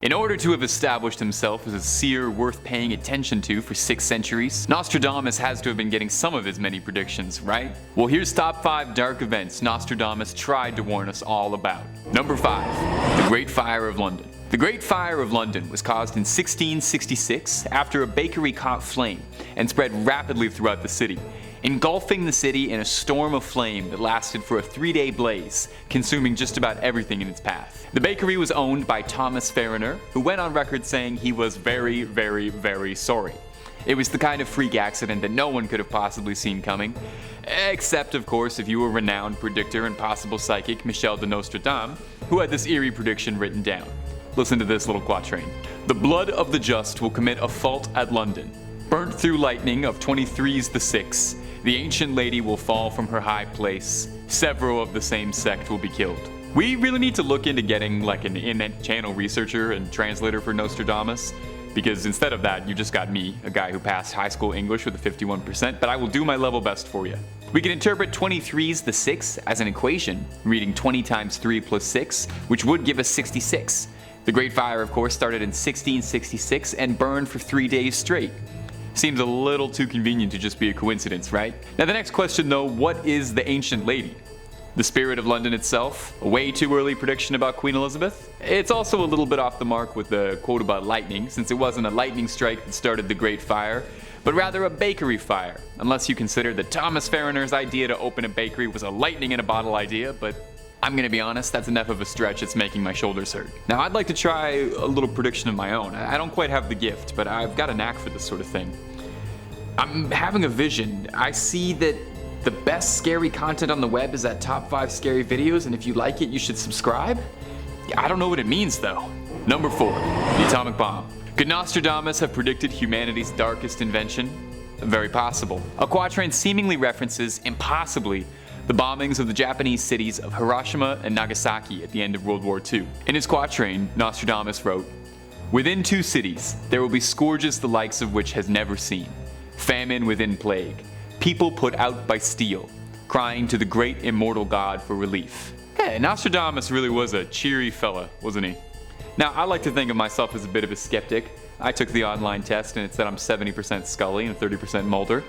In order to have established himself as a seer worth paying attention to for 6 centuries, Nostradamus has to have been getting some of his many predictions, right? Well, here's top 5 dark events Nostradamus tried to warn us all about. Number 5. The Great Fire of London. The Great Fire of London was caused in 1666 after a bakery caught flame and spread rapidly throughout the city, engulfing the city in a storm of flame that lasted for a 3-day blaze, consuming just about everything in its path. The bakery was owned by Thomas Fariner, who went on record saying he was very, very, very sorry. It was the kind of freak accident that no one could have possibly seen coming, except of course if you were renowned predictor and possible psychic Michel de Nostradamus, who had this eerie prediction written down. Listen to this little quatrain. The blood of the just will commit a fault at London. Burnt through lightning of 23's the 6, the ancient lady will fall from her high place. Several of the same sect will be killed. We really need to look into getting like an in-channel researcher and translator for Nostradamus, because instead of that, you just got me, a guy who passed high school English with a 51%, but I will do my level best for you. We can interpret 23's the 6 as an equation, reading 20 times 3 plus 6, which would give us 66. The Great Fire, of course, started in 1666 and burned for 3 days straight. Seems a little too convenient to just be a coincidence, right? Now the next question though, what is the ancient lady? The spirit of London itself? A way too early prediction about Queen Elizabeth? It's also a little bit off the mark with the quote about lightning, since it wasn't a lightning strike that started the Great Fire, but rather a bakery fire, unless you consider that Thomas Fariner's idea to open a bakery was a lightning in a bottle idea, but I'm gonna be honest, that's enough of a stretch, it's making my shoulders hurt. Now I'd like to try a little prediction of my own. I don't quite have the gift, but I've got a knack for this sort of thing. I'm having a vision. I see that the best scary content on the web is at top 5 scary videos, and if you like it, you should subscribe? I don't know what it means though. Number 4, the atomic bomb. Could Nostradamus have predicted humanity's darkest invention? Very possible. A quatrain seemingly references, impossibly, the bombings of the Japanese cities of Hiroshima and Nagasaki at the end of World War II. In his quatrain, Nostradamus wrote, "Within 2 cities, there will be scourges the likes of which has never seen. Famine within plague. People put out by steel, crying to the great immortal God for relief." Hey, Nostradamus really was a cheery fella, wasn't he? Now, I like to think of myself as a bit of a skeptic. I took the online test and it said I'm 70% Scully and 30% Mulder.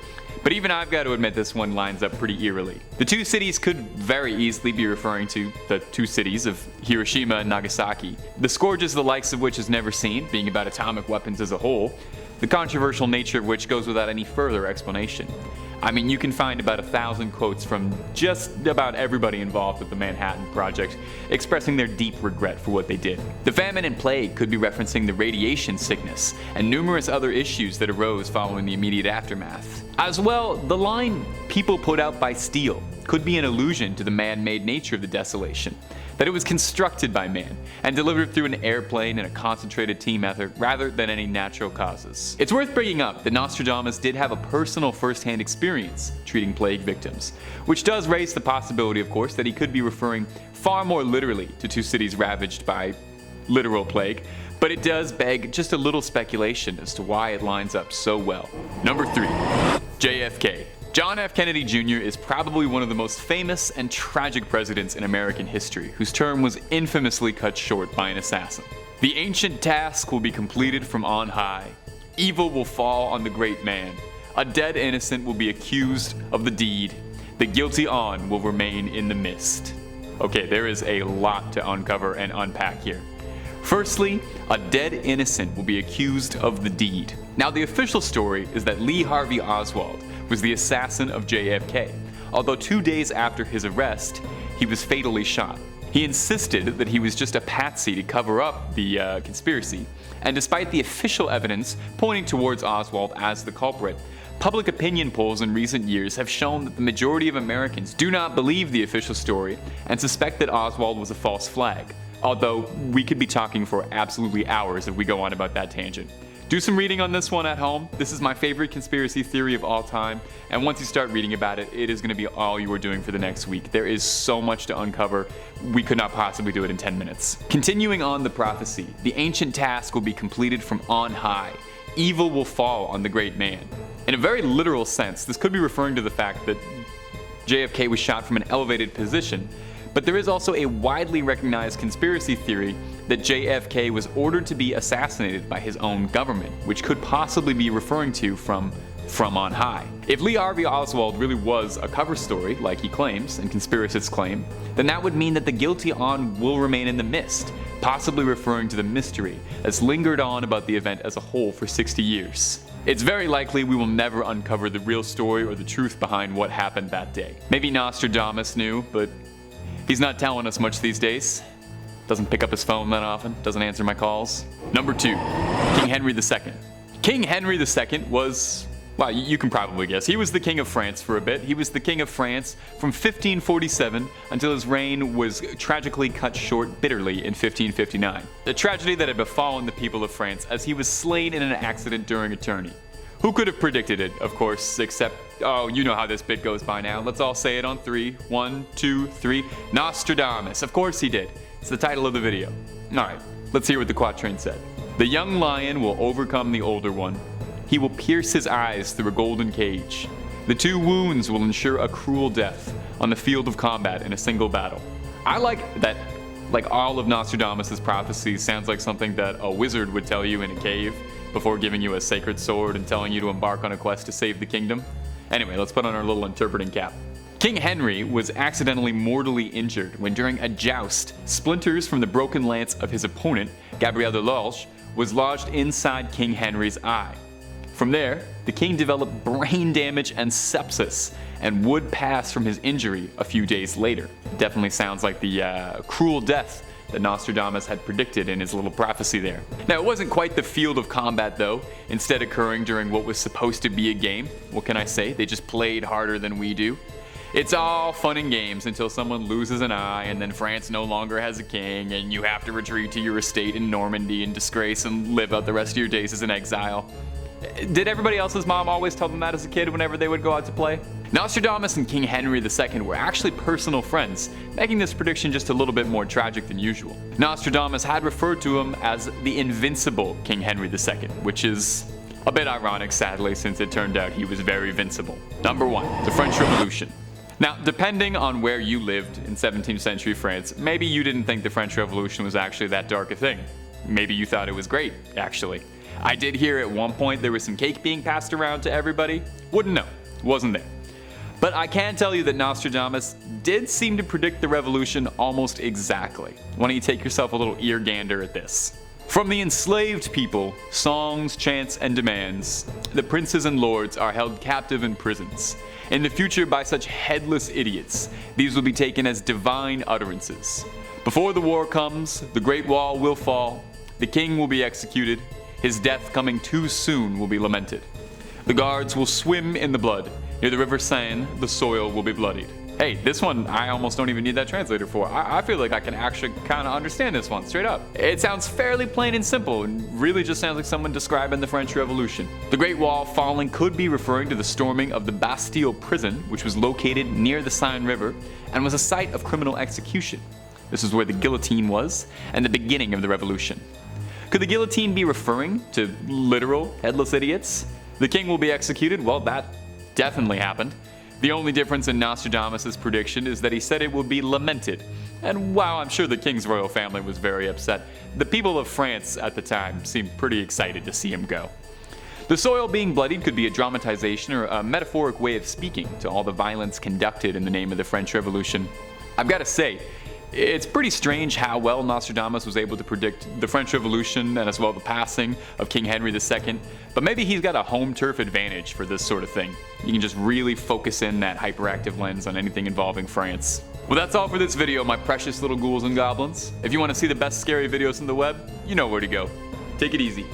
But even I've got to admit this one lines up pretty eerily. The 2 cities could very easily be referring to the 2 cities of Hiroshima and Nagasaki. The scourges the likes of which is never seen, being about atomic weapons as a whole, the controversial nature of which goes without any further explanation. I mean, you can find about 1,000 quotes from just about everybody involved with the Manhattan Project expressing their deep regret for what they did. The famine and plague could be referencing the radiation sickness and numerous other issues that arose following the immediate aftermath. As well, the line, "people put out by steel," could be an allusion to the man-made nature of the desolation, that it was constructed by man and delivered through an airplane and a concentrated team effort rather than any natural causes. It's worth bringing up that Nostradamus did have a personal first-hand experience treating plague victims, which does raise the possibility, of course, that he could be referring far more literally to 2 cities ravaged by literal plague, but it does beg just a little speculation as to why it lines up so well. Number 3, JFK. John F. Kennedy Jr. is probably one of the most famous and tragic presidents in American history, whose term was infamously cut short by an assassin. The ancient task will be completed from on high. Evil will fall on the great man. A dead innocent will be accused of the deed. The guilty on will remain in the mist. Okay, there is a lot to uncover and unpack here. Firstly, a dead innocent will be accused of the deed. Now, the official story is that Lee Harvey Oswald was the assassin of JFK, although 2 days after his arrest, he was fatally shot. He insisted that he was just a patsy to cover up the conspiracy, and despite the official evidence pointing towards Oswald as the culprit, public opinion polls in recent years have shown that the majority of Americans do not believe the official story and suspect that Oswald was a false flag, although we could be talking for absolutely hours if we go on about that tangent. Do some reading on this one at home. This is my favorite conspiracy theory of all time, and once you start reading about it, it is going to be all you are doing for the next week. There is so much to uncover, we could not possibly do it in 10 minutes. Continuing on the prophecy, the ancient task will be completed from on high. Evil will fall on the great man. In a very literal sense, this could be referring to the fact that JFK was shot from an elevated position, But there is also a widely recognized conspiracy theory that JFK was ordered to be assassinated by his own government, which could possibly be referring to from on high. If Lee Harvey Oswald really was a cover story, like he claims and conspiracists claim, then that would mean that the guilty on will remain in the mist, possibly referring to the mystery that's lingered on about the event as a whole for 60 years. It's very likely we will never uncover the real story or the truth behind what happened that day. Maybe Nostradamus knew, but he's not telling us much these days. Doesn't pick up his phone that often, doesn't answer my calls. Number 2, King Henry II. King Henry II was, well, you can probably guess. He was the King of France for a bit. He was the King of France from 1547 until his reign was tragically cut short bitterly in 1559. A tragedy that had befallen the people of France as he was slain in an accident during a tourney. Who could have predicted it, of course, except, oh, you know how this bit goes by now. Let's all say it on 3. 1, 2, 3. Nostradamus. Of course he did. It's the title of the video. Alright, let's hear what the quatrain said. The young lion will overcome the older one. He will pierce his eyes through a golden cage. The 2 wounds will ensure a cruel death on the field of combat in a single battle. I like that, like all of Nostradamus' prophecies sounds like something that a wizard would tell you in a cave before giving you a sacred sword and telling you to embark on a quest to save the kingdom. Anyway, let's put on our little interpreting cap. King Henry was accidentally mortally injured when during a joust, splinters from the broken lance of his opponent, Gabriel de Lorge, was lodged inside King Henry's eye. From there, the king developed brain damage and sepsis and would pass from his injury a few days later. Definitely sounds like the cruel death that Nostradamus had predicted in his little prophecy there. Now, it wasn't quite the field of combat though, instead occurring during what was supposed to be a game. What can I say? They just played harder than we do. It's all fun and games until someone loses an eye and then France no longer has a king and you have to retreat to your estate in Normandy in disgrace and live out the rest of your days as an exile. Did everybody else's mom always tell them that as a kid whenever they would go out to play? Nostradamus and King Henry II were actually personal friends, making this prediction just a little bit more tragic than usual. Nostradamus had referred to him as the invincible King Henry II, which is a bit ironic sadly since it turned out he was very vincible. Number 1, the French Revolution. Now, depending on where you lived in 17th century France, maybe you didn't think the French Revolution was actually that dark a thing. Maybe you thought it was great, actually. I did hear at one point there was some cake being passed around to everybody. Wouldn't know. Wasn't there. But I can tell you that Nostradamus did seem to predict the revolution almost exactly. Why don't you take yourself a little ear gander at this? From the enslaved people, songs, chants, and demands, the princes and lords are held captive in prisons. In the future, by such headless idiots, these will be taken as divine utterances. Before the war comes, the Great Wall will fall, the king will be executed, his death coming too soon will be lamented. The guards will swim in the blood. Near the river Seine, the soil will be bloodied. Hey, this one I almost don't even need that translator for. I feel like I can actually kind of understand this one, straight up. It sounds fairly plain and simple, and really just sounds like someone describing the French Revolution. The Great Wall falling could be referring to the storming of the Bastille prison, which was located near the Seine River, and was a site of criminal execution. This is where the guillotine was, and the beginning of the revolution. Could the guillotine be referring to literal headless idiots? The king will be executed? Well, that definitely happened. The only difference in Nostradamus' prediction is that he said it would be lamented. And while I'm sure the king's royal family was very upset, the people of France at the time seemed pretty excited to see him go. The soil being bloodied could be a dramatization or a metaphoric way of speaking to all the violence conducted in the name of the French Revolution. I've got to say, it's pretty strange how well Nostradamus was able to predict the French Revolution and as well the passing of King Henry II, but maybe he's got a home turf advantage for this sort of thing. You can just really focus in that hyperactive lens on anything involving France. Well, that's all for this video, my precious little ghouls and goblins. If you want to see the best scary videos on the web, you know where to go. Take it easy.